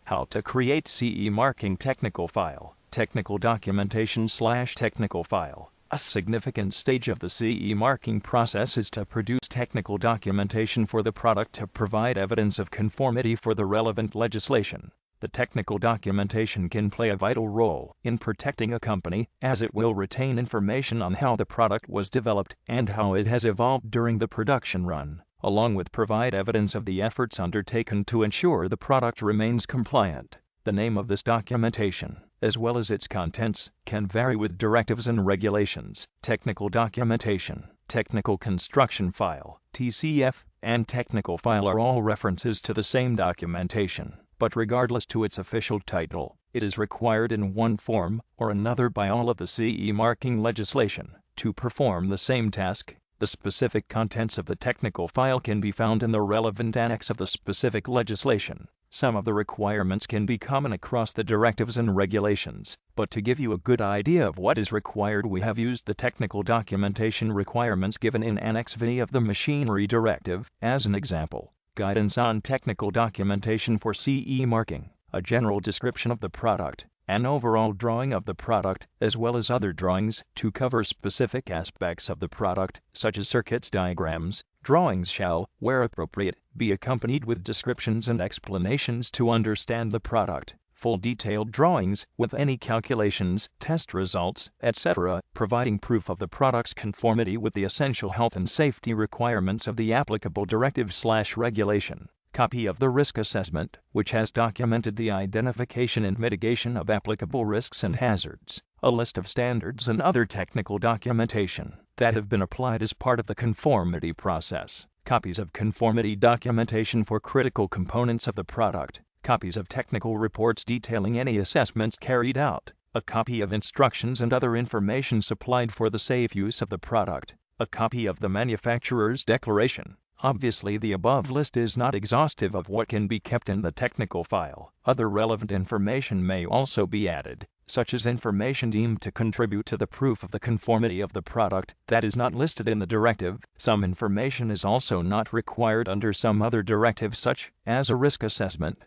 How to create CE marking technical file, technical documentation/technical file. A significant stage of the CE marking process is to produce technical documentation for the product to provide evidence of conformity for the relevant legislation. The technical documentation can play a vital role in protecting a company, as it will retain information on how the product was developed and how it has evolved during the production run, along with provide evidence of the efforts undertaken to ensure the product remains compliant. The name of this documentation, as well as its contents, can vary with directives and regulations. Technical documentation, technical construction file, TCF, and technical file are all references to the same documentation, but regardless to its official title, it is required in one form or another by all of the CE marking legislation to perform the same task. The specific contents of the technical file can be found in the relevant annex of the specific legislation. Some of the requirements can be common across the directives and regulations, but to give you a good idea of what is required, we have used the technical documentation requirements given in Annex V of the Machinery Directive as an example. Guidance on technical documentation for CE marking, a general description of the product, an overall drawing of the product, as well as other drawings to cover specific aspects of the product, such as circuits diagrams. Drawings shall, where appropriate, be accompanied with descriptions and explanations to understand the product. Full detailed drawings, with any calculations, test results, etc., providing proof of the product's conformity with the essential health and safety requirements of the applicable directive/regulation. Copy of the risk assessment, which has documented the identification and mitigation of applicable risks and hazards. A list of standards and other technical documentation that have been applied as part of the conformity process. Copies of conformity documentation for critical components of the product. Copies of technical reports detailing any assessments carried out. A copy of instructions and other information supplied for the safe use of the product. A copy of the manufacturer's declaration. Obviously, the above list is not exhaustive of what can be kept in the technical file. Other relevant information may also be added, such as information deemed to contribute to the proof of the conformity of the product that is not listed in the directive. Some information is also not required under some other directives, such as a risk assessment.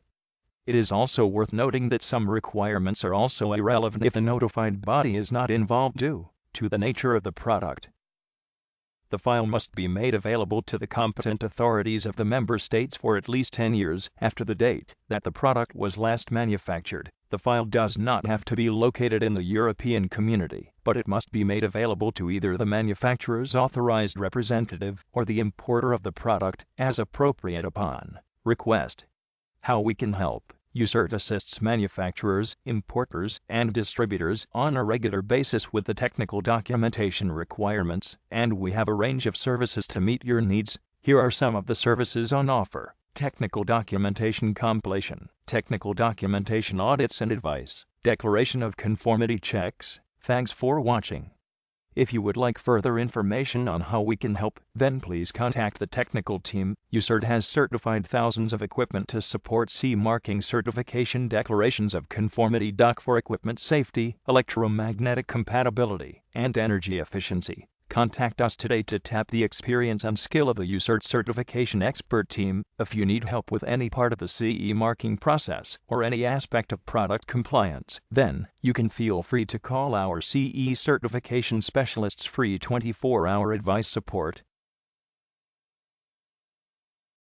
It is also worth noting that some requirements are also irrelevant if the notified body is not involved due to the nature of the product. The file must be made available to the competent authorities of the member states for at least 10 years after the date that the product was last manufactured. The file does not have to be located in the European Community, but it must be made available to either the manufacturer's authorized representative or the importer of the product, as appropriate upon request. How we can help. EU-CERT assists manufacturers, importers, and distributors on a regular basis with the technical documentation requirements, and we have a range of services to meet your needs. Here are some of the services on offer. Technical documentation compilation, technical documentation audits and advice, declaration of conformity checks. Thanks for watching. If you would like further information on how we can help, then please contact the technical team. EU-CERT has certified thousands of equipment to support CE marking certification declarations of conformity doc for equipment safety, electromagnetic compatibility, and energy efficiency. Contact us today to tap the experience and skill of the EU-CERT certification expert team. If you need help with any part of the CE marking process or any aspect of product compliance, then you can feel free to call our CE certification specialists' free 24-hour advice support.